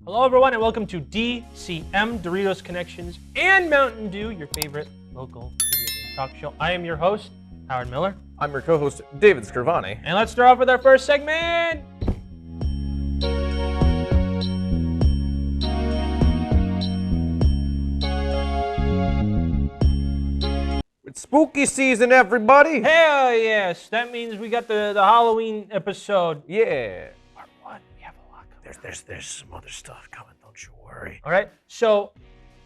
Hello, everyone, and welcome to DCM, Doritos Connections, and Mountain Dew, your favorite local video game talk show. I am your host, Howard Miller. I'm your co-host, David Scrivani. And let's start off with our first segment. It's spooky season, everybody! Hell yes, that means we got the Halloween episode. Yeah. Part one, we have a lot coming. There's some other stuff coming, don't you worry. All right, so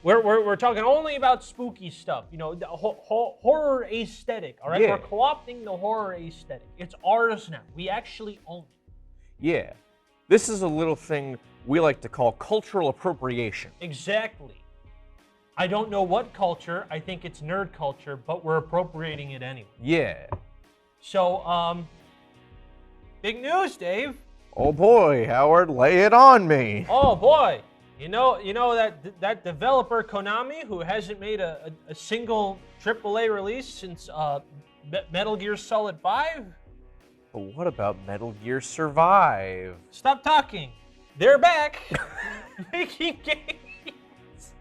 we're talking only about spooky stuff, you know, the horror aesthetic, all right? Yeah. We're co-opting the horror aesthetic. It's ours now. We actually own it. Yeah. This is a little thing we like to call cultural appropriation. Exactly. I don't know what culture. I think it's nerd culture, but we're appropriating it anyway. Yeah. So, big news, Dave. Oh boy, Howard, lay it on me. Oh boy. You know that developer Konami, who hasn't made a single AAA release since Metal Gear Solid 5? But what about Metal Gear Survive? Stop talking. They're back making games.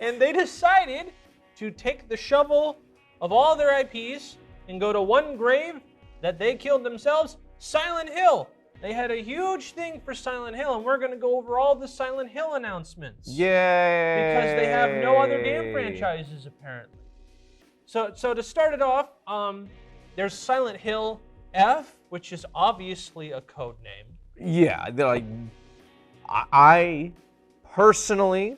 And they decided to take the shovel of all their IPs and go to one grave that they killed themselves, Silent Hill. They had a huge thing for Silent Hill, and we're going to go over all the Silent Hill announcements. Yay! Because they have no other game franchises, apparently. So to start it off, there's Silent Hill F, which is obviously a code name. Yeah, like, I personally,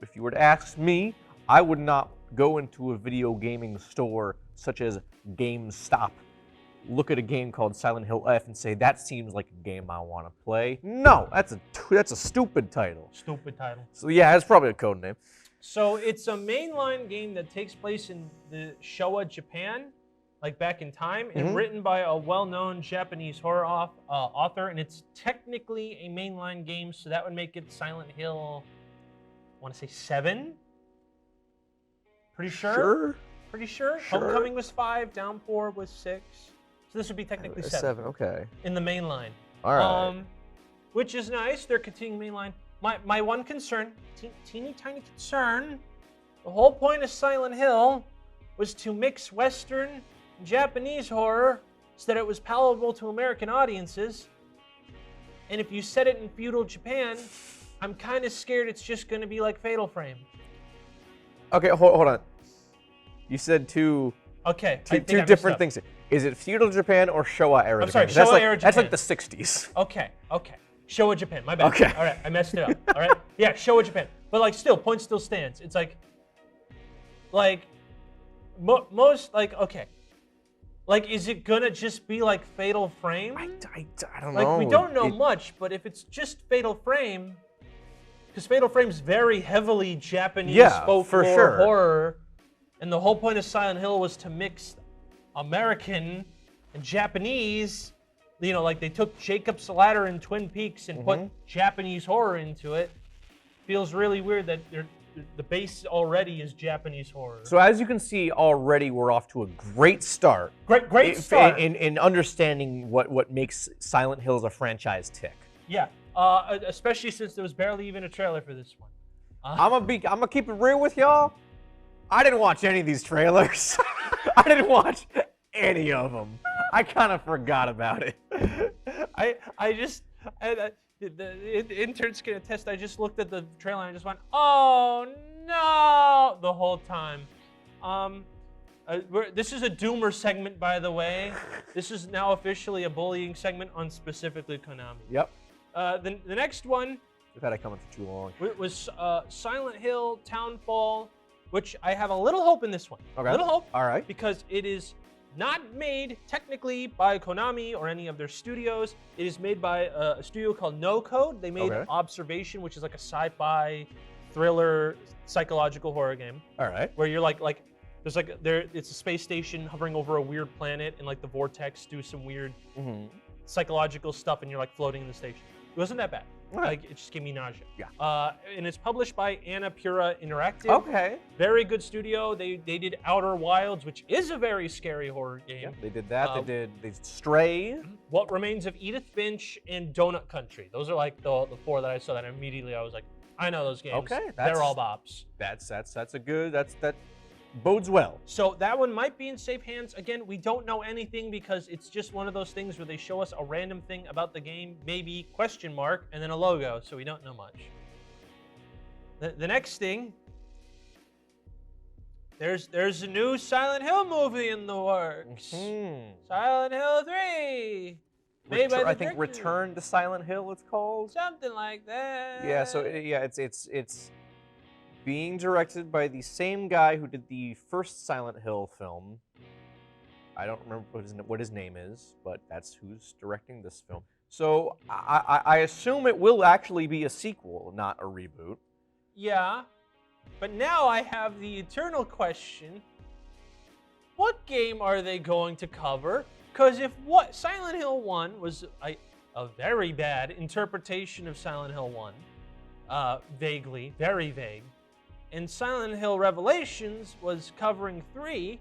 if you were to ask me, I would not go into a video gaming store such as GameStop, look at a game called Silent Hill F and say, that seems like a game I want to play. No, that's a stupid title. Stupid title. So yeah, it's probably a code name. So it's a mainline game that takes place in the Showa, Japan, like back in time, and written by a well-known Japanese horror author, and it's technically a mainline game, so that would make it Silent Hill, I want to say 7? Pretty sure? Sure. Pretty sure? Homecoming was 5, Downpour was 6. So this would be technically 7. Okay. In the main line. All right. Which is nice. They're continuing main line. My one concern, teeny tiny concern, the whole point of Silent Hill was to mix Western and Japanese horror so that it was palatable to American audiences. And if you set it in feudal Japan, I'm kind of scared it's just going to be like Fatal Frame. Okay, hold on. You said two different things. Is it feudal Japan or Showa era Japan? I'm sorry, Showa era Japan. That's like the 60s. Okay. Showa Japan, my bad. Okay. All right, I messed it up. All right? Yeah, Showa Japan. But like still, point still stands. It's like most, like, okay. Like, is it gonna just be like Fatal Frame? I don't know. Like, we don't know much, but if it's just Fatal Frame, because Fatal Frame's very heavily Japanese folklore horror, and the whole point of Silent Hill was to mix American and Japanese, you know, like they took Jacob's Ladder in Twin Peaks and put Japanese horror into it. Feels really weird that the base already is Japanese horror. So as you can see already, we're off to a great start. Great start. In understanding what makes Silent Hill as a franchise tick. Yeah, especially since there was barely even a trailer for this one. I'm gonna keep it real with y'all. I didn't watch any of these trailers. I didn't watch any of them. I kind of forgot about it. The interns can attest, I just looked at the trailer and I just went, oh no, the whole time. This is a doomer segment, by the way. This is now officially a bullying segment on specifically Konami. Yep. The next one, We've had it coming for too long. was Silent Hill Townfall, which I have a little hope in this one. Okay. A little hope. All right. Because it is not made technically by Konami or any of their studios. It is made by a studio called No Code. They made Observation, which is like a sci-fi thriller psychological horror game. All right. Where you're it's a space station hovering over a weird planet, and like the vortex do some weird psychological stuff, and you're like floating in the station. wasn't that bad. Right. Like, it just gave me nausea. Yeah. And it's published by Annapurna Interactive. Okay. Very good studio. They did Outer Wilds, which is a very scary horror game. Yeah, they did that. They did Stray. What Remains of Edith Finch and Donut Country. Those are like the 4 that I saw that immediately I was like, I know those games. Okay. They're all bops. That's a good, that bodes well. So that one might be in safe hands. Again, we don't know anything because it's just one of those things where they show us a random thing about the game, maybe question mark, and then a logo, so we don't know much. The next thing, there's a new Silent Hill movie in the works. Mm-hmm. Silent Hill 3. Made by the I think director. Return to Silent Hill it's called. Something like that. Yeah, so yeah, it's being directed by the same guy who did the first Silent Hill film. I don't remember what his name is, but that's who's directing this film. So I assume it will actually be a sequel, not a reboot. Yeah, but now I have the eternal question. What game are they going to cover? Because if Silent Hill 1 was a very bad interpretation of Silent Hill 1, vaguely, very vague, and Silent Hill Revelations was covering 3,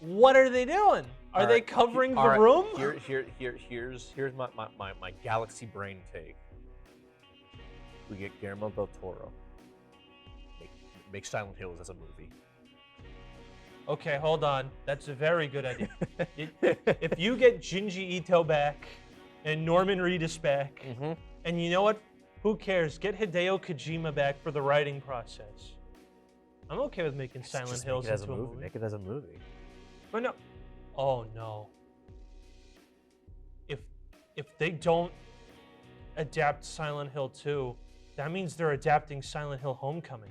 what are they doing? Are they covering the room? Here's my galaxy brain take. We get Guillermo del Toro. Make Silent Hills as a movie. Okay, hold on. That's a very good idea. If you get Junji Ito back and Norman Reedus back, and you know what? Who cares? Get Hideo Kojima back for the writing process. I'm okay with making Silent Hills into a movie. Make it as a movie. But no. Oh no. If they don't adapt Silent Hill 2, that means they're adapting Silent Hill Homecoming.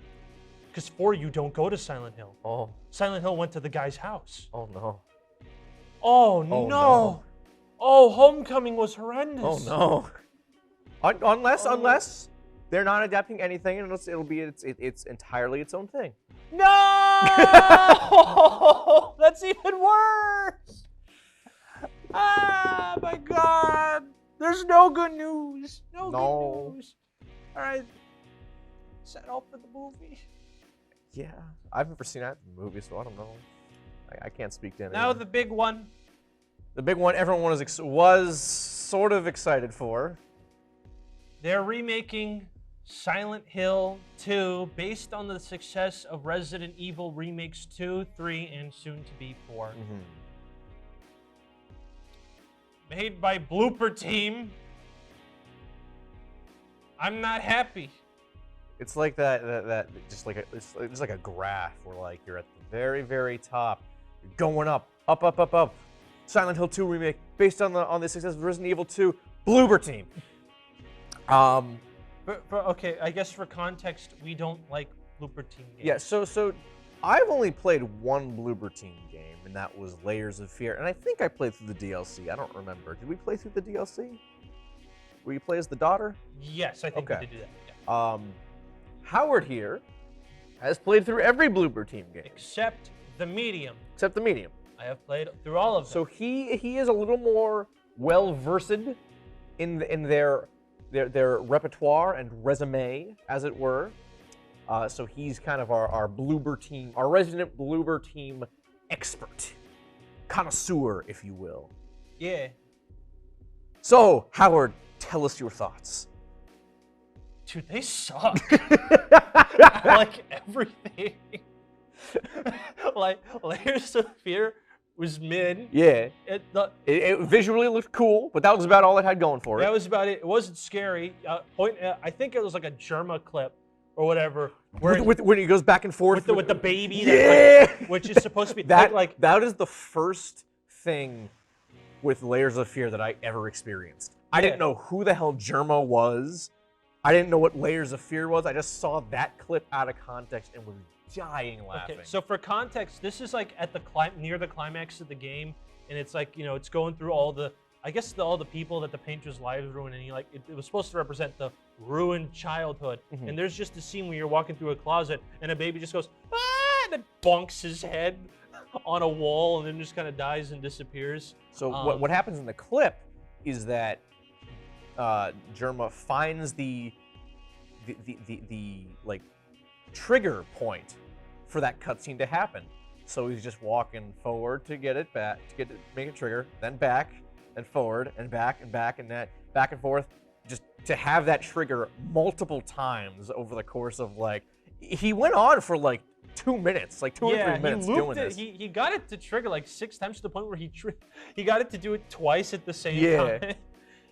Because 4, you don't go to Silent Hill. Oh. Silent Hill went to the guy's house. Oh no. Oh no. Oh, Homecoming was horrendous. Oh no. Unless they're not adapting anything, and it's entirely its own thing. No! That's even worse. Ah, my God. There's no good news. No good news. All right. Set up for the movie. Yeah, I've never seen that movie, so I don't know. I can't speak to anything. Now the big one. The big one everyone was sort of excited for. They're remaking Silent Hill 2 based on the success of Resident Evil remakes 2, 3, and soon to be 4. Made by Blooper Team. I'm not happy. It's like that just like it's like a graph where like you're at the very, very top. You're going up. Silent Hill 2 remake based on the success of Resident Evil 2. Blooper Team. Okay, I guess for context, we don't like Blooper Team games. Yeah, so I've only played one Blooper Team game, and that was Layers of Fear, and I think I played through the DLC. I don't remember. Did we play through the DLC? Where you play as the daughter? Yes, I think we did do that. Yeah. Howard here has played through every Blooper Team game. Except the medium. I have played through all of them. So he is a little more well-versed in their repertoire and resume, as it were. So he's kind of our Bloober Team, our resident Bloober Team expert. Connoisseur, if you will. Yeah. So, Howard, tell us your thoughts. Dude, they suck. I like everything. Like, Layers of Fear was mid. Yeah. It visually looked cool, but that was about all it had going for it. That was about it. It wasn't scary. I think it was like a Germa clip or whatever. When he goes back and forth. With the baby. Yeah! Which is supposed to be... That is the first thing with Layers of Fear that I ever experienced. I didn't know who the hell Germa was. I didn't know what Layers of Fear was. I just saw that clip out of context and was dying laughing. Okay, so for context, this is like at the near the climax of the game, and it's like, it's going through all the, I guess all the people that the painter's lives ruined, and it was supposed to represent the ruined childhood. Mm-hmm. And there's just a scene where you're walking through a closet, and a baby just goes, ah, and then bonks his head on a wall, and then just kind of dies and disappears. So what happens in the clip is that Germa finds the like trigger point for that cutscene to happen. So he's just walking forward to get it back, make it trigger, then back, then forward, and back, and back, and that back and forth, just to have that trigger multiple times over the course of like, he went on for like 2 minutes, like 2 or 3 minutes doing this. He got it to trigger like 6 times to the point where he got it to do it twice at the same time.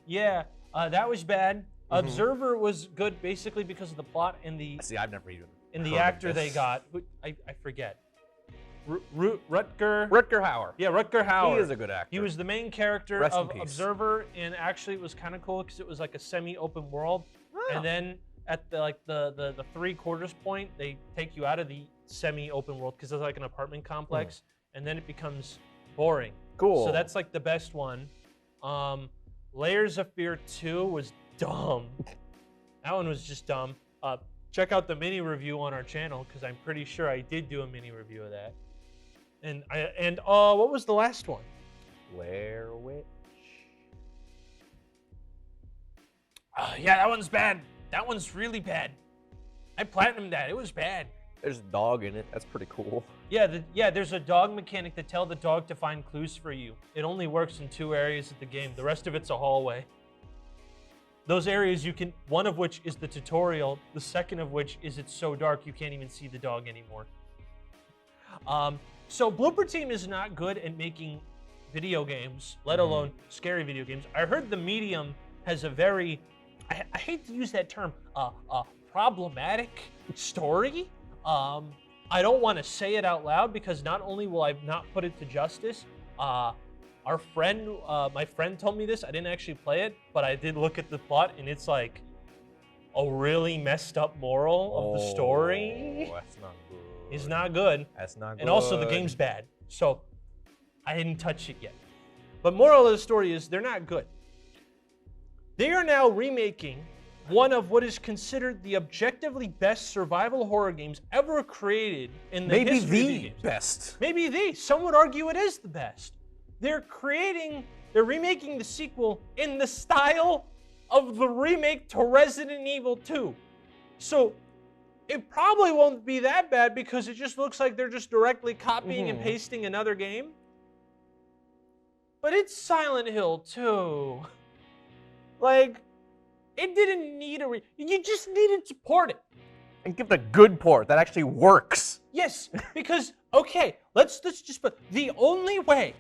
Yeah, that was bad. Observer was good basically because of the plot and the. See, I've never even. And the actor they got, who, I forget. Rutger Hauer. Yeah, Rutger Hauer. He is a good actor. He was the main character of Observer, and actually it was kind of cool because it was like a semi-open world. Oh. And then at the 3/4 point, they take you out of the semi-open world because it's like an apartment complex, and then it becomes boring. Cool. So that's like the best one. Layers of Fear 2 was dumb. That one was just dumb. Check out the mini review on our channel because I'm pretty sure I did do a mini review of that. And what was the last one? Blair Witch. Yeah, that one's bad. That one's really bad. I platinumed that. It was bad. There's a dog in it. That's pretty cool. Yeah, there's a dog mechanic that tell the dog to find clues for you. It only works in 2 areas of the game. The rest of it's a hallway. Those areas one of which is the tutorial, the second of which is it's so dark you can't even see the dog anymore. So Blooper Team is not good at making video games, let alone scary video games. I heard the medium has a very, I hate to use that term, problematic story. I don't want to say it out loud because not only will I not put it to justice, my friend told me this. I didn't actually play it, but I did look at the plot, and it's like a really messed up moral of the story. That's not good. It's not good. That's not good. And also the game's bad, so I didn't touch it yet. But moral of the story is they're not good. They are now remaking one of what is considered the objectively best survival horror games ever created in the history of video games. Best. Maybe the. Some would argue it is the best. They're remaking the sequel in the style of the remake to Resident Evil 2. So it probably won't be that bad because it just looks like they're just directly copying and pasting another game. But it's Silent Hill 2. Like, it didn't need you just needed to port it. And give it a good port that actually works. Yes, because, okay, let's just put the only way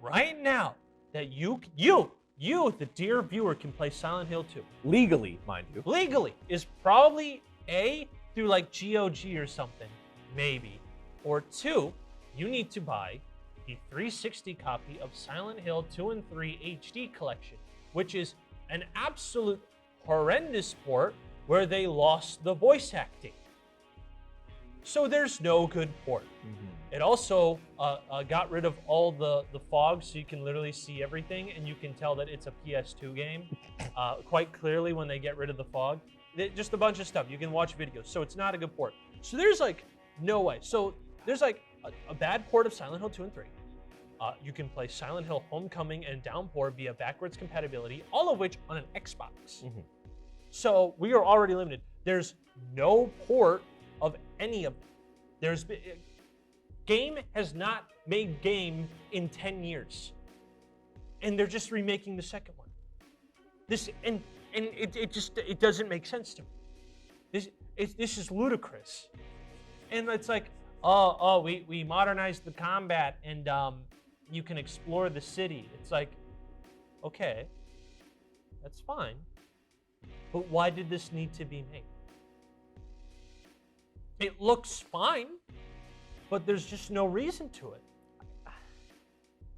right now that you, the dear viewer, can play Silent Hill 2. Legally, mind you. Legally is probably A, through like GOG or something, maybe. Or 2, you need to buy the 360 copy of Silent Hill 2 and 3 HD collection, which is an absolute horrendous port where they lost the voice acting. So there's no good port. It also got rid of all the fog, so you can literally see everything, and you can tell that it's a PS2 game quite clearly when they get rid of the fog. Just a bunch of stuff. You can watch videos, so it's not a good port. So there's like no way. So there's like a bad port of Silent Hill 2 and 3. You can play Silent Hill Homecoming and Downpour via backwards compatibility, all of which on an Xbox. So we are already limited. There's no port of any of them. Game has not made game in 10 years. And they're just remaking the second one. It doesn't make sense to me. This is ludicrous. And it's like, we modernized the combat and you can explore the city. It's like, okay, that's fine. But why did this need to be made? It looks fine, but there's just no reason to it.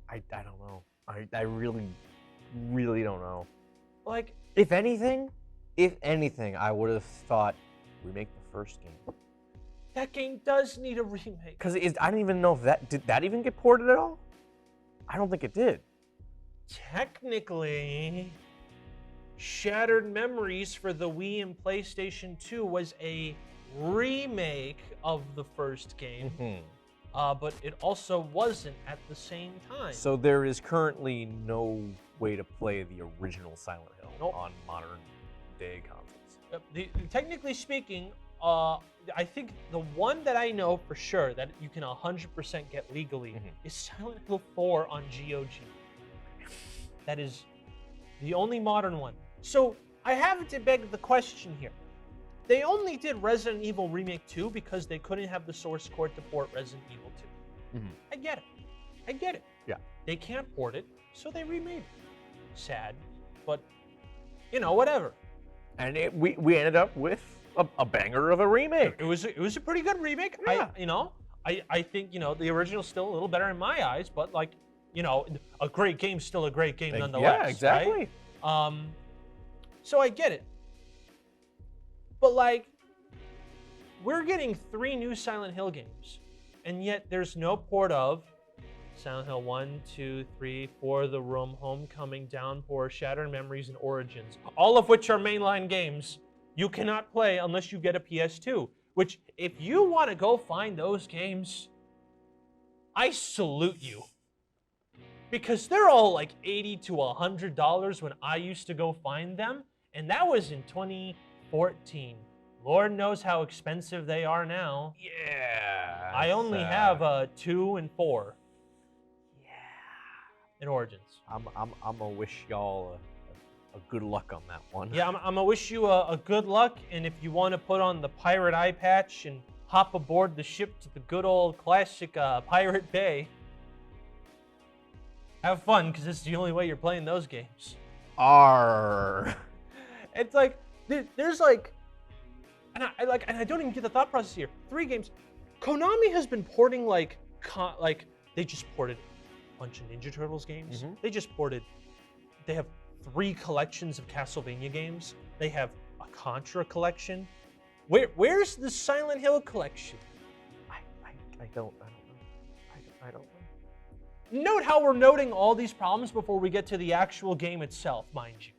I don't know. I really, really don't know. Like, if anything, I would have thought remake the first game. That game does need a remake. Because I don't even know if did that even get ported at all? I don't think it did. Technically, Shattered Memories for the Wii and PlayStation 2 was a remake of the first game. but it also wasn't at the same time. So there is currently no way to play the original Silent Hill on modern day consoles. Technically speaking, I think the one that I know for sure that you can 100% get legally is Silent Hill 4 on GOG. That is the only modern one. So I have to beg the question here. They only did Resident Evil Remake 2 because they couldn't have the source code to port Resident Evil 2. I get it. Yeah. They can't port it, so they remade it. Sad, but whatever. And we ended up with a banger of a remake. It was a pretty good remake. Yeah. I think the original's still a little better in my eyes, but a great game's still a great game nonetheless. Yeah, exactly. Right? So I get it. But we're getting 3 new Silent Hill games, and yet there's no port of Silent Hill 1, 2, 3, 4, The Room, Homecoming, Downpour, Shattered Memories, and Origins, all of which are mainline games you cannot play unless you get a PS2, which, if you want to go find those games, I salute you. Because they're all $80 to $100 when I used to go find them, and that was in 2014. Lord knows how expensive they are now. Yeah. I only have 2 and 4. In Origins. I'm gonna wish y'all a good luck on that one. Yeah, I'm gonna wish you a good luck, and if you want to put on the pirate eye patch and hop aboard the ship to the good old classic Pirate Bay, have fun, because it's the only way you're playing those games. Arr. It's there's and I don't even get the thought process here. 3 games. Konami has been porting they just ported bunch of Ninja Turtles games. They have 3 collections of Castlevania games. They have a Contra collection. Where's the Silent Hill collection? I don't know. Note how we're noting all these problems before we get to the actual game itself, mind you.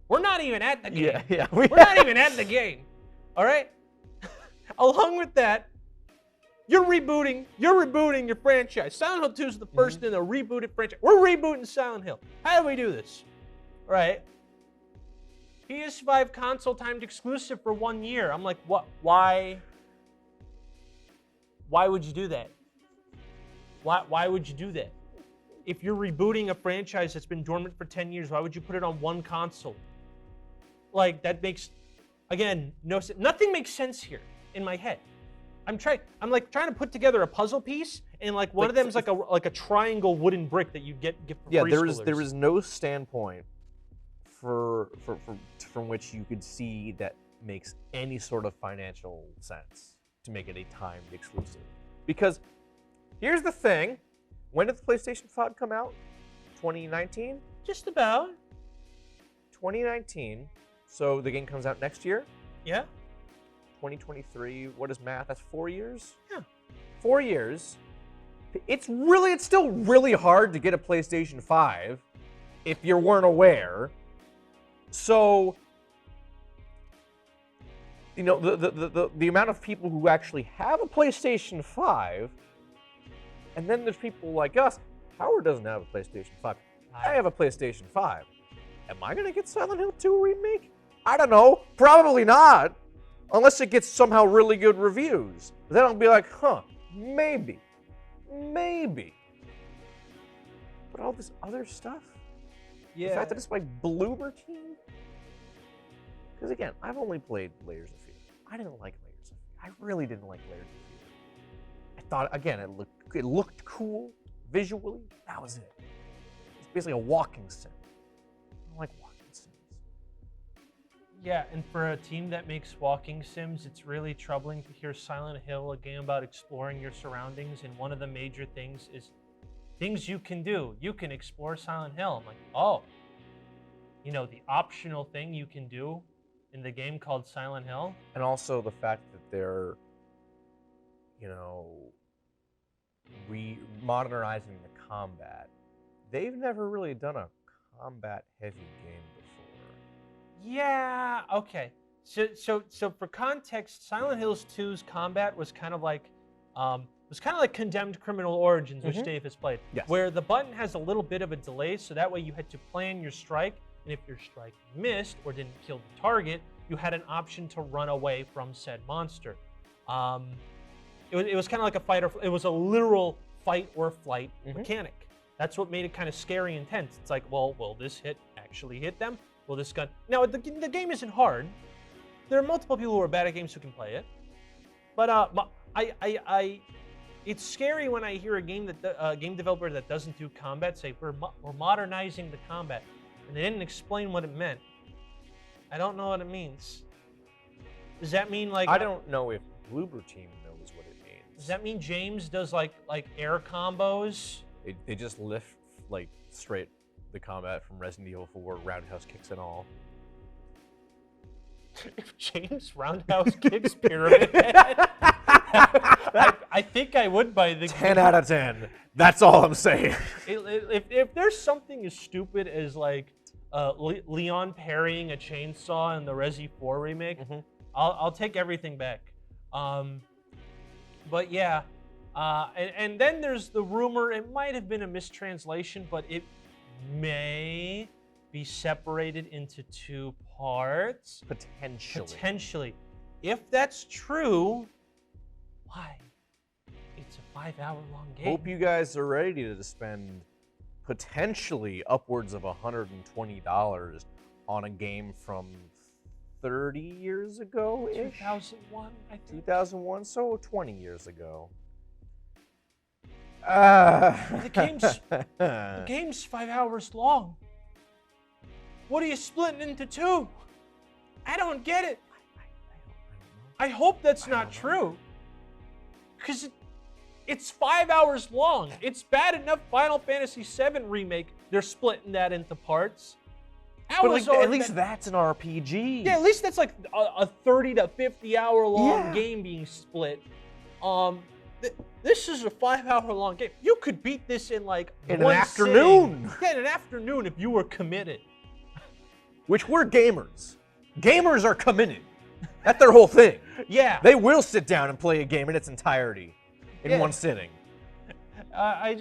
We're not even at the game. Yeah. We're not even at the game. All right? Along with that, You're rebooting your franchise. Silent Hill 2 is the first in a rebooted franchise. We're rebooting Silent Hill. How do we do this? All right. PS5 console timed exclusive for 1 year. I'm like, what? Why? Why would you do that? Why would you do that? If you're rebooting a franchise that's been dormant for 10 years, why would you put it on 1 console? That makes, again, nothing makes sense here in my head. I'm trying to put together a puzzle piece, and one of them is like a triangle wooden brick that you get for preschoolers. There is no standpoint from which you could see that makes any sort of financial sense to make it a timed exclusive. Because here's the thing, when did the PlayStation 5 come out? 2019? Just about. 2019. So the game comes out next year? Yeah. 2023, what is math? That's 4 years? Yeah. 4 years. It's still really hard to get a PlayStation 5 if you weren't aware. So, the amount of people who actually have a PlayStation 5, and then there's people like us. Howard doesn't have a PlayStation 5. I have a PlayStation 5. Am I going to get Silent Hill 2 remake? I don't know. Probably not. Unless it gets somehow really good reviews. Then I'll be like, maybe. But all this other stuff? Yeah. The fact that it's by Bloober Team? Because again, I've only played Layers of Fear. I didn't like Layers of Fear. I really didn't like Layers of Fear. I thought, again, it looked cool visually. That was it. It's basically a walking sim. I don't like walking sims. Yeah, and for a team that makes walking sims, it's really troubling to hear Silent Hill, a game about exploring your surroundings, and one of the major things is things you can do. You can explore Silent Hill. I'm like, oh, the optional thing you can do in the game called Silent Hill. And also the fact that they're, modernizing the combat. They've never really done a combat-heavy game before. Yeah, okay. So for context, Silent Hills 2's combat was kind of like It was kind of like Condemned Criminal Origins, which Dave has played, where the button has a little bit of a delay, so that way you had to plan your strike, and if your strike missed or didn't kill the target, you had an option to run away from said monster. It was kind of like a fight or it was a literal fight or flight mechanic. That's what made it kind of scary and tense. It's like, well, will this hit actually hit them? Will this gun? Now the game isn't hard. There are multiple people who are bad at games who can play it, but it's scary when I hear a game developer that doesn't do combat say we're modernizing the combat, and they didn't explain what it meant. I don't know what it means. Does that mean like I don't know if Bloober Team knows what it means. Does that mean James does like air combos? They just lift like straight the combat from Resident Evil 4, roundhouse kicks and all. If James roundhouse kicks Pyramid Head, I think I would buy the 10 out of 10. That's all I'm saying. If there's something as stupid as like Leon parrying a chainsaw in the Resi 4 remake, I'll take everything back. But yeah, and then there's the rumor, it might have been a mistranslation, but it may be separated into 2 parts. Potentially. If that's true, why? It's a 5-hour-long game. Hope you guys are ready to spend potentially upwards of $120 on a game from 30 years ago-ish? 2001, I think. 2001, so 20 years ago. The game's 5 hours long. What are you splitting into 2? I don't get it. I hope that's not true. Because it's 5 hours long. It's bad enough Final Fantasy VII Remake, they're splitting that into parts. But like, at least that's an RPG. Yeah, at least that's like a 30 to 50 hour long game being split. This is a 5 hour long game. You could beat this in like an afternoon. Yeah, in an afternoon if you were committed. Which we're gamers. Gamers are committed. That's their whole thing. Yeah. They will sit down and play a game in its entirety in one sitting. I'm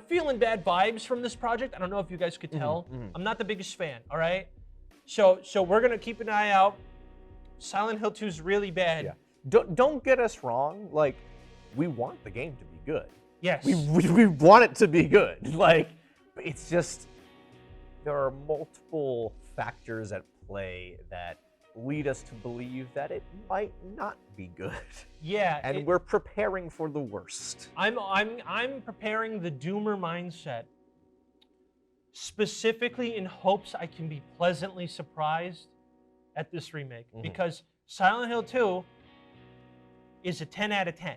feeling bad vibes from this project. I don't know if you guys could tell. I'm not the biggest fan, all right? So we're going to keep an eye out. Silent Hill 2 is really bad. Yeah. Don't get us wrong. Like, we want the game to be good. Yes. We want it to be good. Like, it's just, there are multiple factors at play that lead us to believe that it might not be good. Yeah. And we're preparing for the worst. I'm preparing the doomer mindset, specifically in hopes I can be pleasantly surprised at this remake, because Silent Hill 2 is a 10 out of 10.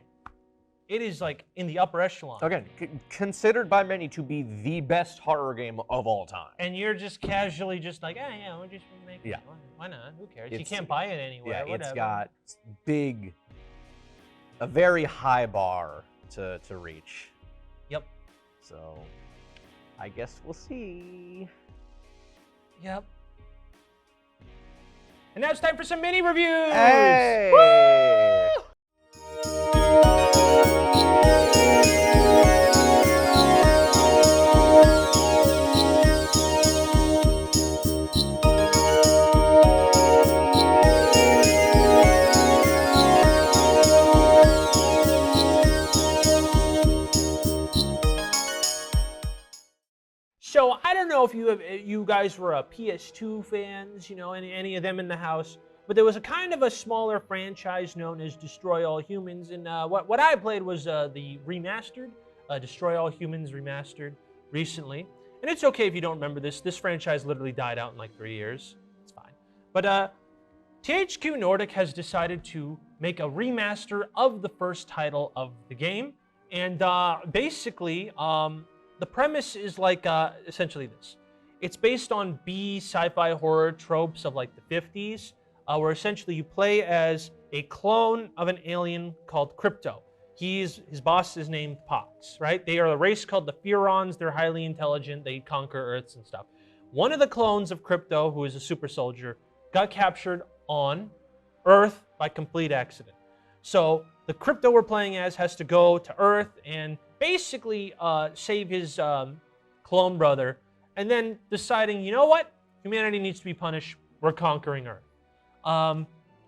It is like in the upper echelon. Again, considered by many to be the best horror game of all time. And you're just casually just like, yeah, we'll just make it. Why not? Who cares? You can't buy it anywhere. Yeah, it's got a very high bar to reach. Yep. So, I guess we'll see. Yep. And now it's time for some mini reviews. Hey! Woo! So I don't know if you guys were PS2 fans, you know, any of them in the house, but there was a kind of a smaller franchise known as Destroy All Humans, and what I played was the remastered, Destroy All Humans remastered recently. And it's okay if you don't remember this. This franchise literally died out in like 3 years. It's fine. But THQ Nordic has decided to make a remaster of the first title of the game, and basically, the premise is like essentially this. It's based on B sci-fi horror tropes of like the 50s, where essentially you play as a clone of an alien called Crypto. His boss is named Pox, right? They are a race called the Furons. They're highly intelligent. They conquer Earths and stuff. One of the clones of Crypto, who is a super soldier, got captured on Earth by complete accident. So the Crypto we're playing as has to go to Earth and basically save his clone brother, and then deciding, you know what? Humanity needs to be punished. We're conquering Earth.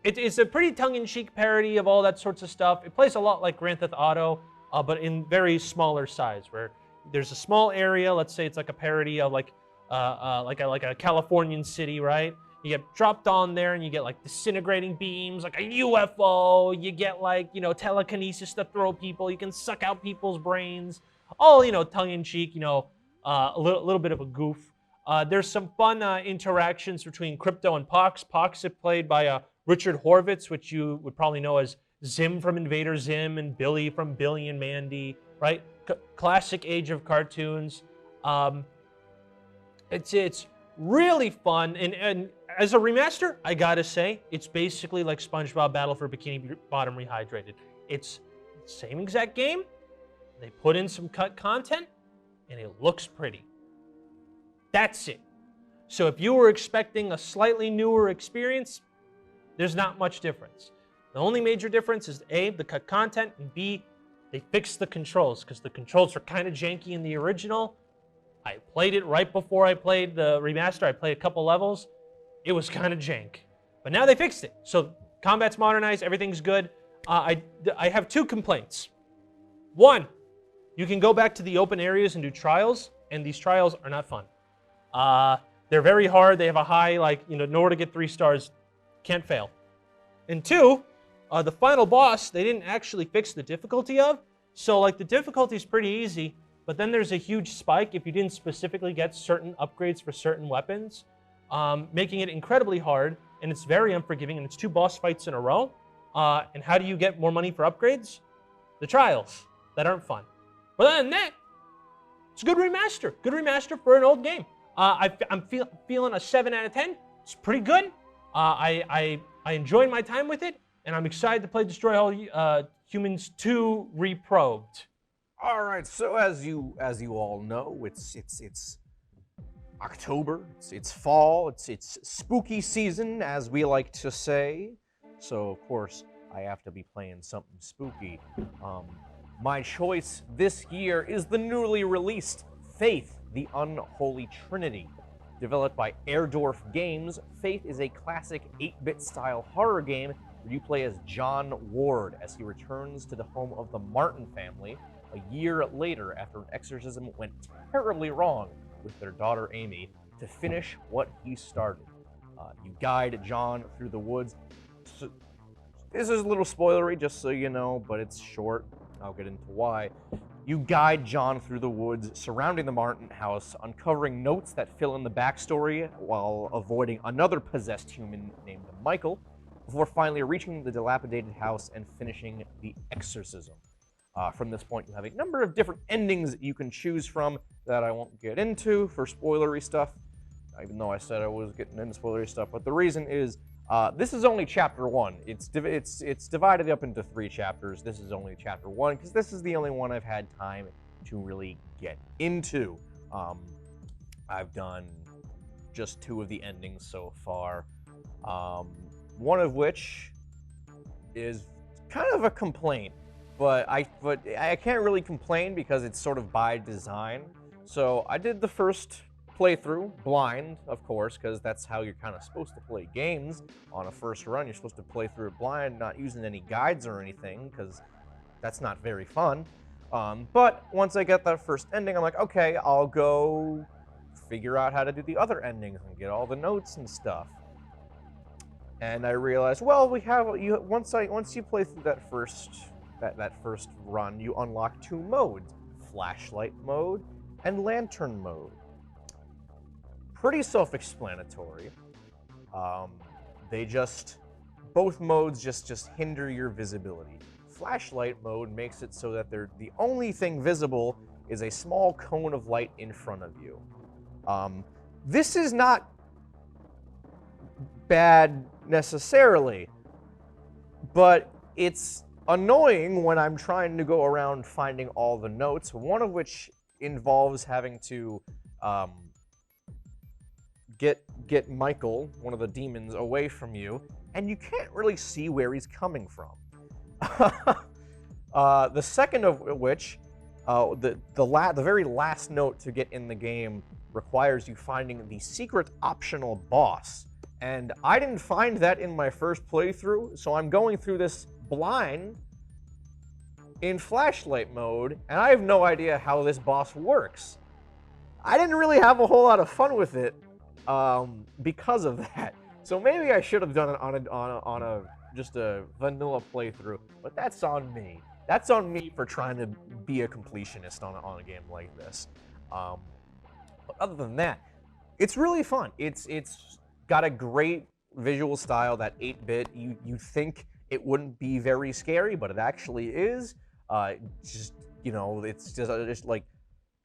It's a pretty tongue-in-cheek parody of all that sorts of stuff. It plays a lot like Grand Theft Auto, but in very smaller size, where there's a small area. Let's say it's like a parody of like a Californian city, right? You get dropped on there and you get like disintegrating beams, like a UFO. You get like, telekinesis to throw people. You can suck out people's brains. All, tongue-in-cheek, a little bit of a goof. There's some fun interactions between Crypto and Pox. Pox is played by Richard Horvitz, which you would probably know as Zim from Invader Zim and Billy from Billy and Mandy, right? Classic age of cartoons. It's really fun, and as a remaster, I gotta say, it's basically like SpongeBob Battle for Bikini Bottom Rehydrated. It's the same exact game. They put in some cut content, and it looks pretty. That's it. So if you were expecting a slightly newer experience, there's not much difference. The only major difference is A, the cut content, and B, they fixed the controls, because the controls were kind of janky in the original. I played it right before I played the remaster. I played a couple levels. It was kind of jank. But now they fixed it. So combat's modernized, everything's good. I have two complaints. One, you can go back to the open areas and do trials, and these trials are not fun. They're very hard. They have a high, in order to get 3 stars, can't fail. And two, the final boss, they didn't actually fix the difficulty of. So, the difficulty is pretty easy, but then there's a huge spike if you didn't specifically get certain upgrades for certain weapons, making it incredibly hard, and it's very unforgiving, and it's 2 boss fights in a row. And how do you get more money for upgrades? The trials that aren't fun. But other than that, it's a good remaster. Good remaster for an old game. I'm feeling a 7 out of 10. It's pretty good. I enjoyed my time with it, and I'm excited to play Destroy All Humans 2 Reprobed. All right, so as you all know, it's October, it's fall, it's spooky season, as we like to say. So of course I have to be playing something spooky. My choice this year is the newly released Faith: The Unholy Trinity. Developed by Airdorf Games, Faith is a classic 8-bit style horror game where you play as John Ward as he returns to the home of the Martin family a year later after an exorcism went terribly wrong with their daughter Amy to finish what he started. You guide John through the woods. So, this is a little spoilery, just so you know, but it's short. I'll get into why. You guide John through the woods surrounding the Martin house, uncovering notes that fill in the backstory while avoiding another possessed human named Michael, before finally reaching the dilapidated house and finishing the exorcism. From this point, you have a number of different endings that you can choose from that I won't get into for spoilery stuff, even though I said I was getting into spoilery stuff. But the reason is, this is only chapter 1. It's divided up into 3 chapters. This is only chapter 1 because this is the only one I've had time to really get into. I've done just 2 of the endings so far. One of which is kind of a complaint, but I can't really complain because it's sort of by design. So I did the first playthrough blind, of course, because that's how you're kind of supposed to play games on a first run. You're supposed to play through it blind, not using any guides or anything, because that's not very fun. But once I get that first ending, I'm like, okay, I'll go figure out how to do the other endings and get all the notes and stuff. And I realized, well, once you play through that first run, you unlock 2 modes: flashlight mode and lantern mode. Pretty self-explanatory. Both modes just hinder your visibility. Flashlight mode makes it so that the only thing visible is a small cone of light in front of you. This is not bad necessarily, but it's annoying when I'm trying to go around finding all the notes, one of which involves having to get Michael, one of the demons, away from you, and you can't really see where he's coming from. The second of which, the very last note to get in the game requires you finding the secret optional boss. And I didn't find that in my first playthrough, so I'm going through this blind in flashlight mode, and I have no idea how this boss works. I didn't really have a whole lot of fun with it because of that. So maybe I should have done it on just a vanilla playthrough, but that's on me. That's on me for trying to be a completionist on a game like this. But other than that, it's really fun. It's got a great visual style, that 8-bit. You think it wouldn't be very scary, but it actually is. Just, you know, it's just like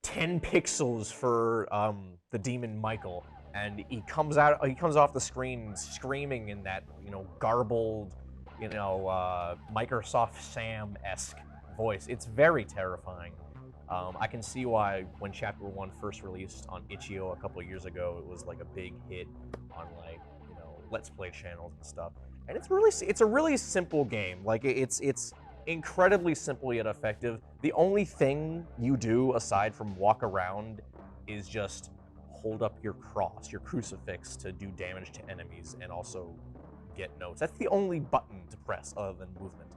10 pixels for the demon Michael, and he comes off the screen screaming in that, you know, garbled, you know, Microsoft Sam-esque voice. It's very terrifying. I can see why when Chapter 1 first released on Itch.io a couple years ago, it was like a big hit on, like, you know, Let's Play channels and stuff. And it's a really simple game. Like, it's incredibly simple yet effective. The only thing you do aside from walk around is just hold up your cross, your crucifix, to do damage to enemies and also get notes. That's the only button to press other than movement.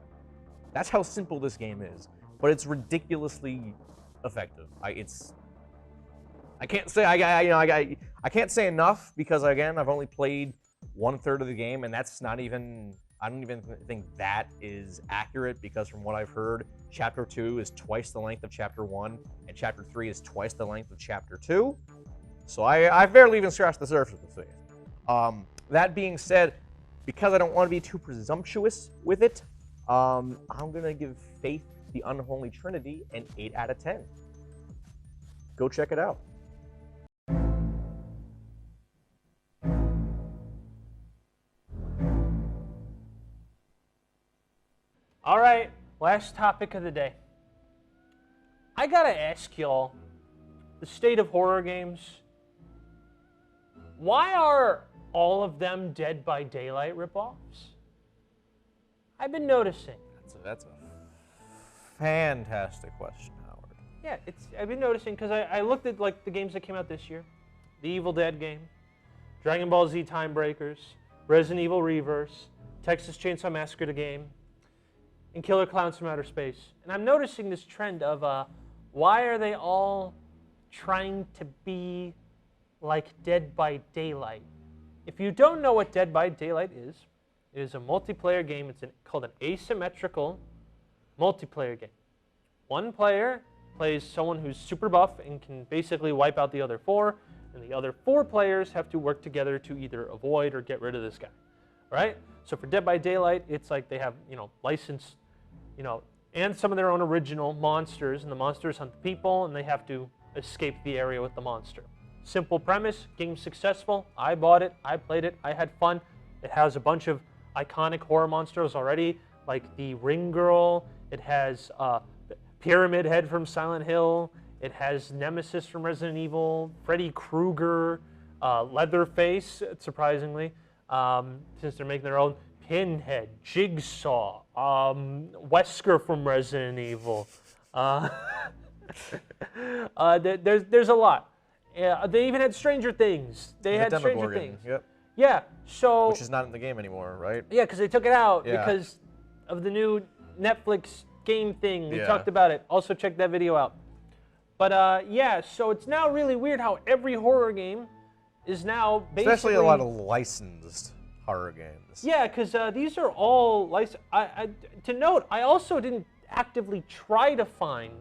That's how simple this game is, but it's ridiculously effective. I can't say I can't say enough, because again, I've only played 1/3 of the game, and that's not even, I don't even think that is accurate, because from what I've heard, Chapter 2 is twice the length of Chapter 1, and Chapter 3 is twice the length of Chapter 2. So I've barely even scratched the surface of the thing. That being said, because I don't want to be too presumptuous with it, I'm going to give Faith the Unholy Trinity an 8 out of 10. Go check it out. All right, last topic of the day. I gotta ask y'all, the state of horror games, why are all of them Dead by Daylight ripoffs? I've been noticing. That's a fantastic question, Howard. Yeah, I've been noticing, because I looked at, like, the games that came out this year. The Evil Dead game, Dragon Ball Z Time Breakers, Resident Evil Reverse, Texas Chainsaw Massacre the game, and Killer Clowns from Outer Space. And I'm noticing this trend of why are they all trying to be like Dead by Daylight? If you don't know what Dead by Daylight is, it is a multiplayer game. It's called an asymmetrical multiplayer game. One player plays someone who's super buff and can basically wipe out the other 4, and the other 4 players have to work together to either avoid or get rid of this guy. All right? So for Dead by Daylight, it's like they have, you know, licensed, you know, and some of their own original monsters, and the monsters hunt the people, and they have to escape the area with the monster. Simple premise, game successful. I bought it, I played it, I had fun. It has a bunch of iconic horror monsters already, like the Ring Girl. It has Pyramid Head from Silent Hill. It has Nemesis from Resident Evil, Freddy Krueger, Leatherface, surprisingly, since they're making their own. Pinhead, Jigsaw, Wesker from Resident Evil. There's a lot. They even had Stranger Things. They had Stranger Things. Yep. Yeah. So. Which is not in the game anymore, right? Yeah, because they took it out because of the new Netflix game thing. We talked about it. Also, check that video out. But yeah, so it's now really weird how every horror game is now basically. Especially a lot of licensed horror games. Yeah, because these are all licensed. To note, I also didn't actively try to find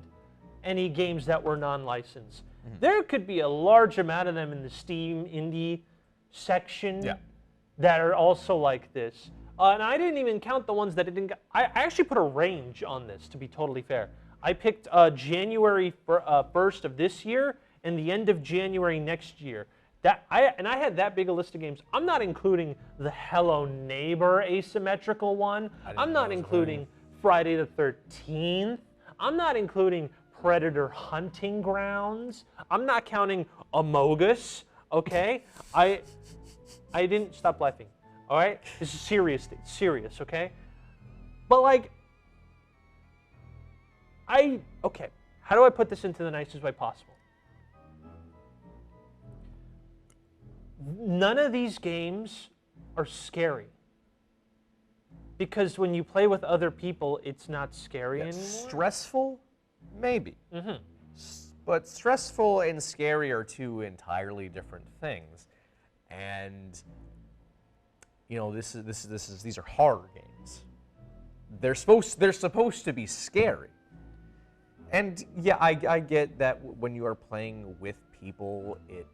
any games that were non-licensed. Mm-hmm. There could be a large amount of them in the Steam indie section that are also like this. And I didn't even count the ones that didn't. I actually put a range on this, to be totally fair. I picked January 1st of this year and the end of January next year. I had that big a list of games. I'm not including the Hello Neighbor asymmetrical one. I'm not including Friday the 13th. I'm not including Predator Hunting Grounds. I'm not counting Amogus, okay? I didn't stop laughing, all right? This is serious, okay? But like, okay, how do I put this into the nicest way possible? None of these games are scary. Because when you play with other people, it's not scary anymore. Stressful? Maybe. Mm-hmm. But stressful and scary are two entirely different things. And you know, these are horror games. They're supposed to be scary. And yeah, I get that when you are playing with people, it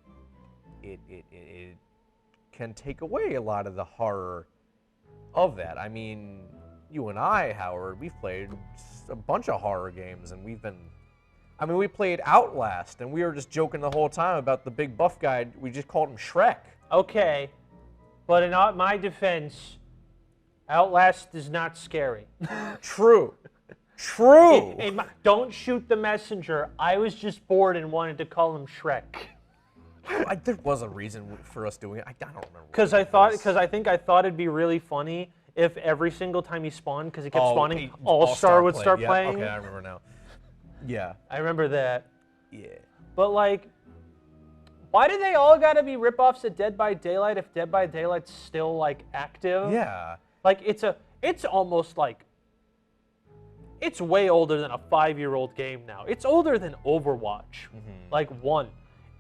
can take away a lot of the horror of that. I mean, you and I, Howard, we've played a bunch of horror games, and we played Outlast, and we were just joking the whole time about the big buff guy. We just called him Shrek. Okay, but in my defense, Outlast is not scary. True. True. Don't shoot the messenger. I was just bored and wanted to call him Shrek. There was a reason for us doing it. I don't remember. Because I thought it'd be really funny if every single time he spawned, because he kept spawning, All-Star would start playing. Okay, I remember now. Yeah. I remember that. Yeah. But like, why do they all gotta be ripoffs of Dead by Daylight if Dead by Daylight's still like active? Yeah. Like it's almost like, it's way older than a 5-year-old game now. It's older than Overwatch, like 1.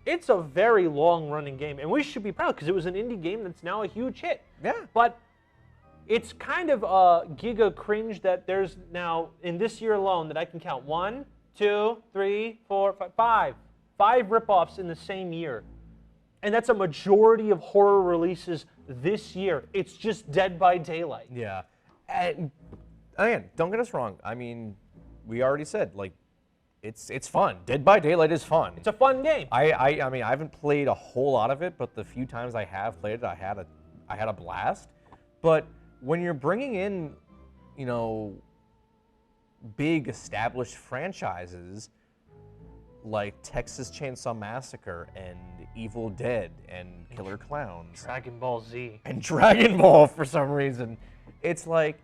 It's a very long-running game, and we should be proud because it was an indie game that's now a huge hit. Yeah. But it's kind of giga cringe that there's now, in this year alone, that I can count 1, 2, 3, 4, 5. 5 ripoffs in the same year. And that's a majority of horror releases this year. It's just Dead by Daylight. Yeah. And again, don't get us wrong. I mean, we already said, like, it's fun. Dead by Daylight is fun. It's a fun game. I mean, I haven't played a whole lot of it, but the few times I have played it, I had a blast. But when you're bringing in, you know, big established franchises like Texas Chainsaw Massacre and Evil Dead and Killer Clowns, Dragon Ball Z, and Dragon Ball for some reason, it's like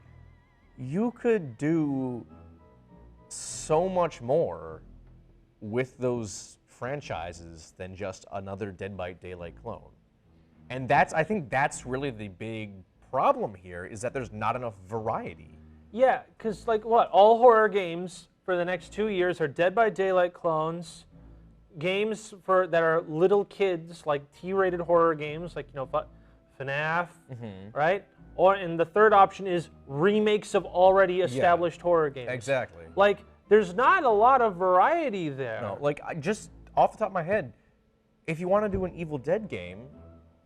you could do so much more with those franchises than just another Dead by Daylight clone. And I think that's really the big problem here, is that there's not enough variety. Yeah, because like what? All horror games for the next 2 years are Dead by Daylight clones, games that are little kids, like T-rated horror games, like, you know, FNAF, right? And the third option is remakes of already established horror games. Exactly. Like, there's not a lot of variety there. No, like, just off the top of my head, if you want to do an Evil Dead game,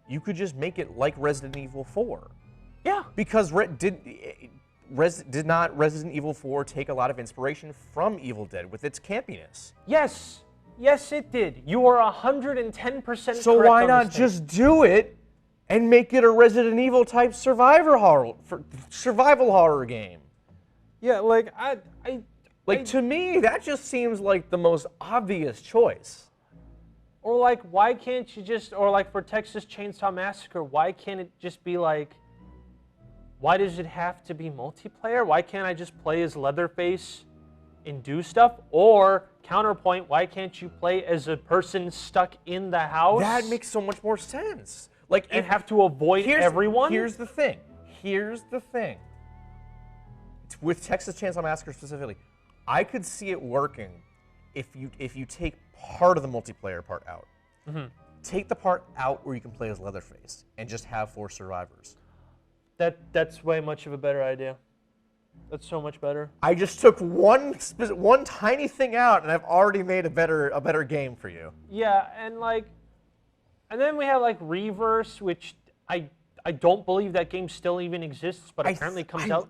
you could just make it like Resident Evil 4. Yeah. Because did not Resident Evil 4 take a lot of inspiration from Evil Dead with its campiness? Yes. Yes, it did. You are 110% correct. So why not just do it and make it a Resident Evil type survival horror game? Yeah, like to me, that just seems like the most obvious choice. Or like, why can't you just, or like for Texas Chainsaw Massacre, why can't it just be like, why does it have to be multiplayer? Why can't I just play as Leatherface and do stuff? Or, counterpoint, why can't you play as a person stuck in the house? That makes so much more sense. Like, and have to avoid everyone? Here's the thing. With Texas Chainsaw Massacre specifically, I could see it working if you take part of the multiplayer part out. Take the part out where you can play as Leatherface and just have 4 survivors. That's way much of a better idea. That's so much better. I just took one tiny thing out, and I've already made a better game for you. Yeah, and then we have like Reverse, which I don't believe that game still even exists, but apparently comes out.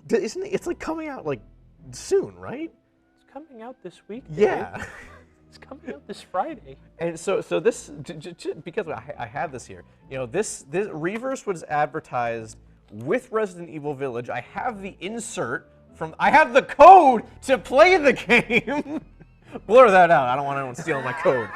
Isn't it? It's like coming out like soon, right? It's coming out this week. Yeah. It's coming out this Friday. And so this, because I have this here, you know, this Reverse was advertised with Resident Evil Village. I have the insert I have the code to play the game. Blur that out. I don't want anyone stealing my code.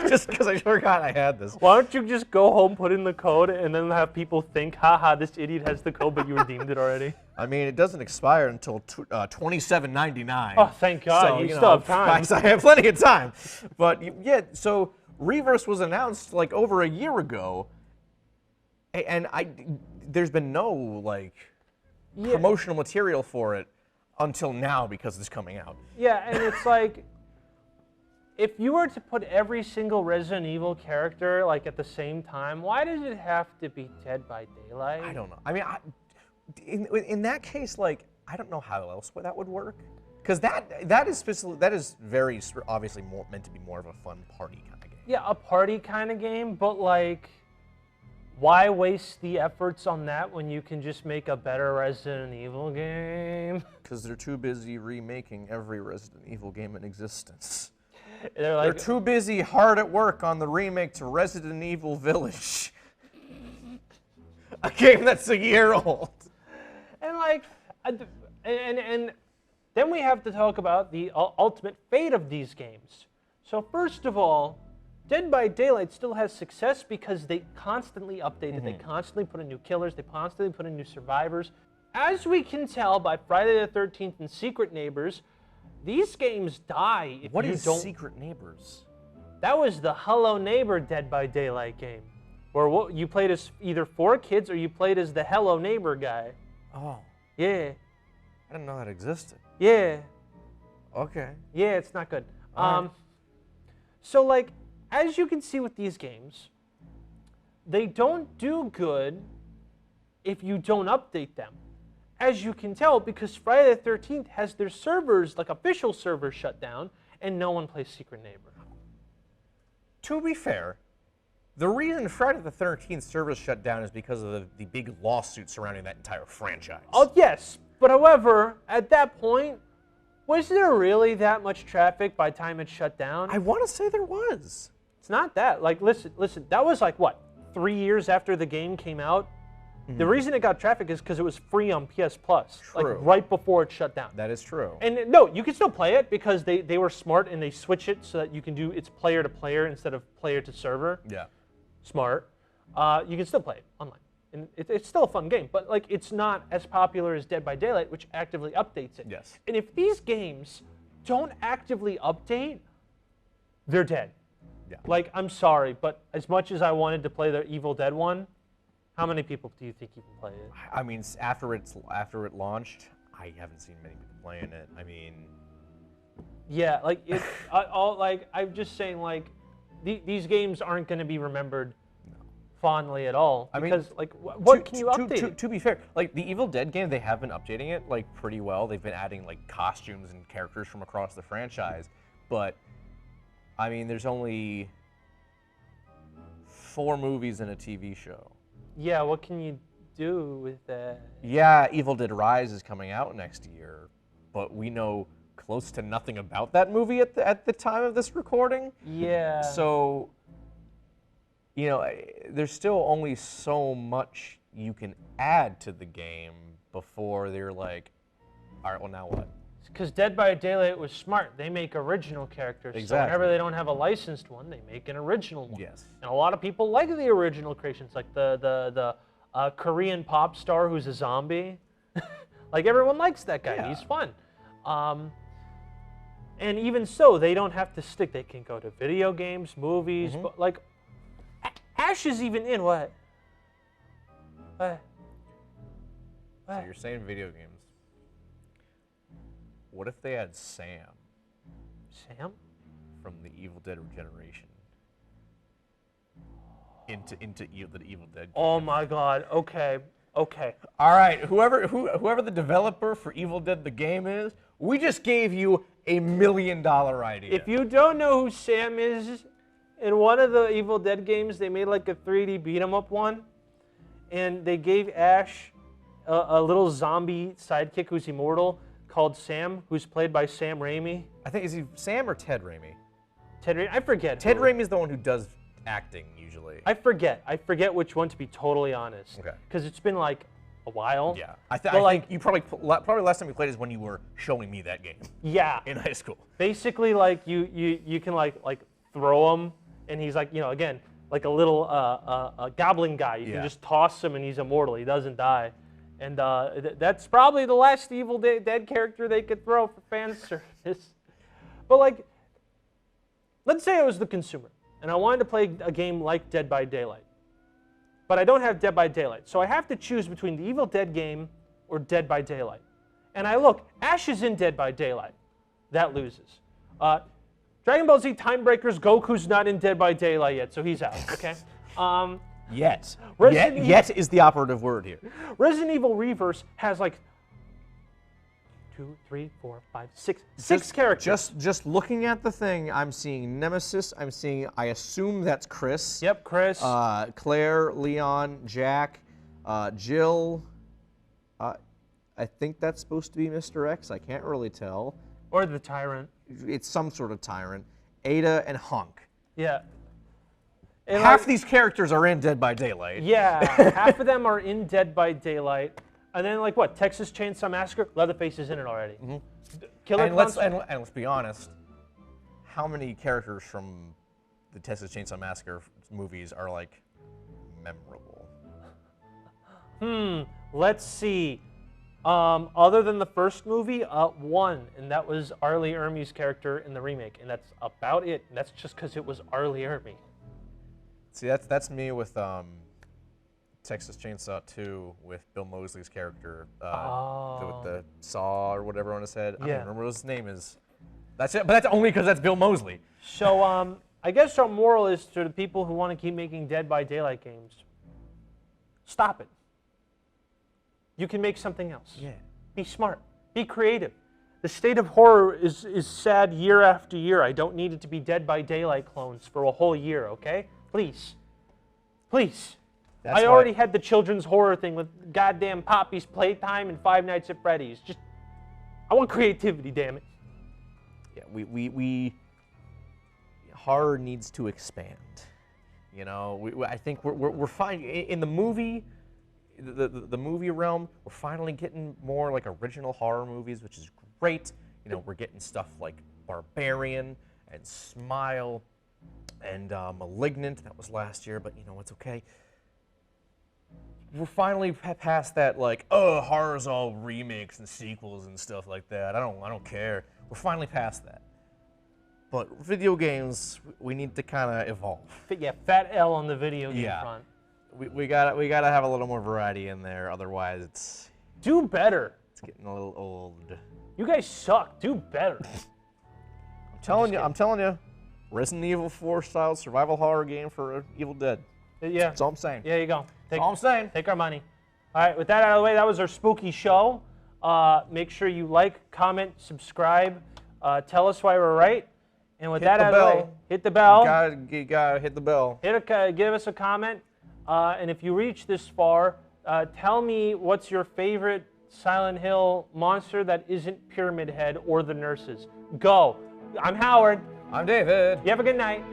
Just because I forgot I had this. Why don't you just go home, put in the code, and then have people think, haha, this idiot has the code, but you redeemed it already? I mean, it doesn't expire until $27.99. Oh, thank God. So, you still have time. I have plenty of time. But yeah, so Reverse was announced like over a year ago, and there's been no like promotional material for it until now because it's coming out. Yeah, and it's like, if you were to put every single Resident Evil character like at the same time, why does it have to be Dead by Daylight? I don't know. I mean, in that case, like, I don't know how else that would work, because that is very obviously meant to be more of a fun party kind of game. Yeah, a party kind of game, but like, why waste the efforts on that when you can just make a better Resident Evil game? Because they're too busy remaking every Resident Evil game in existence. They're too busy hard at work on the remake to Resident Evil Village. A game that's a year old. And like, and then we have to talk about the ultimate fate of these games. So first of all, Dead by Daylight still has success because they constantly update it. They constantly put in new killers. They constantly put in new survivors. As we can tell by Friday the 13th and Secret Neighbors, these games die if you don't... What is Secret Neighbors? That was the Hello Neighbor Dead by Daylight game, where you played as either 4 kids or you played as the Hello Neighbor guy. Oh. Yeah. I didn't know that existed. Yeah. Okay. Yeah, it's not good. Right. So, like, as you can see with these games, they don't do good if you don't update them. As you can tell, because Friday the 13th has their servers, like official servers, shut down, and no one plays Secret Neighbor. To be fair, the reason Friday the 13th servers shut down is because of the big lawsuit surrounding that entire franchise. Oh, yes. But however, at that point, was there really that much traffic by the time it shut down? I want to say there was. It's not that. Like, listen, that was like, what, 3 years after the game came out? The reason it got traffic is because it was free on PS Plus, like right before it shut down. That is true. And no, you can still play it because they were smart and they switch it so that you can do it's player to player instead of player to server. Yeah. Smart. You can still play it online. And it's still a fun game, but like it's not as popular as Dead by Daylight, which actively updates it. Yes. And if these games don't actively update, they're dead. Yeah. Like, I'm sorry, but as much as I wanted to play the Evil Dead one, how many people do you think even play it? I mean, after it launched, I haven't seen many people playing it. I mean, yeah, like I'm just saying, like these games aren't going to be remembered fondly at all because, like, what can you update? To be fair, like the Evil Dead game, they have been updating it like pretty well. They've been adding like costumes and characters from across the franchise, but I mean, there's only 4 movies and a TV show. Yeah, what can you do with that? Yeah, Evil Dead Rise is coming out next year, but we know close to nothing about that movie at the time of this recording. Yeah. So, you know, there's still only so much you can add to the game before they're like, all right, well, now what? Because Dead by Daylight was smart. They make original characters. Exactly. So whenever they don't have a licensed one, they make an original one. Yes. And a lot of people like the original creations, like the Korean pop star who's a zombie. Like, everyone likes that guy. Yeah. He's fun. And even so, they don't have to stick. They can go to video games, movies, but like, Ash is even in what? So you're saying video games. What if they had Sam? Sam? From the Evil Dead Regeneration. Into the Evil Dead game. Oh my God. Okay. Okay. All right. Whoever the developer for Evil Dead the game is, we just gave you $1 million idea. If you don't know who Sam is, in one of the Evil Dead games, they made like a 3D beat 'em up one, and they gave Ash a little zombie sidekick who's immortal, called Sam, who's played by Sam Raimi. I think, is he Sam or Ted Raimi? Ted Raimi, I forget. Ted Raimi is the one who does acting usually. I forget which one, to be totally honest. Okay. Because it's been like a while. Yeah. I think you probably last time we played is when you were showing me that game. Yeah. In high school. Basically, like you can like throw them and he's like, again, like a little a goblin guy. You can just toss him and he's immortal. He doesn't die. And that's probably the last Evil Dead character they could throw for fan service. But like, let's say I was the consumer and I wanted to play a game like Dead by Daylight. But I don't have Dead by Daylight. So I have to choose between the Evil Dead game or Dead by Daylight. And I look, Ash is in Dead by Daylight. That loses. Dragon Ball Z Timebreakers, Goku's not in Dead by Daylight yet, so he's out, okay? Yet is the operative word here. Resident Evil Reverse has like 2, 3, 4, 5, 6 characters. Just looking at the thing, I'm seeing Nemesis. I'm seeing, I assume that's Chris. Yep, Chris. Claire, Leon, Jack, Jill. I think that's supposed to be Mr. X. I can't really tell. Or the Tyrant. It's some sort of Tyrant. Ada and Hunk. Yeah. And half these characters are in Dead by Daylight. Yeah, half of them are in Dead by Daylight. And then, like, what? Texas Chainsaw Massacre? Leatherface is in it already. Mm-hmm. Killer and let's be honest. How many characters from the Texas Chainsaw Massacre movies are, like, memorable? Let's see. Other than the first movie, one, and that was Arlie Ermey's character in the remake, and that's about it. And that's just because it was Arlie Ermey. See, that's me with Texas Chainsaw 2 with Bill Moseley's character with the saw or whatever on his head. I don't remember what his name is. That's it, but that's only because that's Bill Moseley. So I guess our moral is to the people who want to keep making Dead by Daylight games, stop it. You can make something else. Yeah. Be smart. Be creative. The state of horror is sad year after year. I don't need it to be Dead by Daylight clones for a whole year, okay? Please. Please. I already had the children's horror thing with goddamn Poppy's Playtime and Five Nights at Freddy's. Just, I want creativity, damn it. Yeah, we horror needs to expand. You know, I think we're fine in the movie. The movie realm, we're finally getting more like original horror movies, which is great. You know, we're getting stuff like Barbarian and Smile and Malignant. That was last year, but you know, it's okay. We're finally past that, like, oh, horror's all remakes and sequels and stuff like that. I don't care. We're finally past that. But video games, we need to kind of evolve. Yeah, fat L on the video game front. We gotta have a little more variety in there, otherwise it's do better. It's getting a little old. You guys suck. Do better. I'm telling you, Resident Evil 4 style survival horror game for Evil Dead. Yeah. That's all I'm saying. Yeah, you go. That's all I'm saying. Take our money. All right, with that out of the way, that was our spooky show. Make sure you like, comment, subscribe, tell us why we're right. And with that out of the way, hit the bell. You gotta hit the bell. Give us a comment. And if you reach this far, tell me what's your favorite Silent Hill monster that isn't Pyramid Head or the nurses. Go. I'm Howard. I'm David. You have a good night.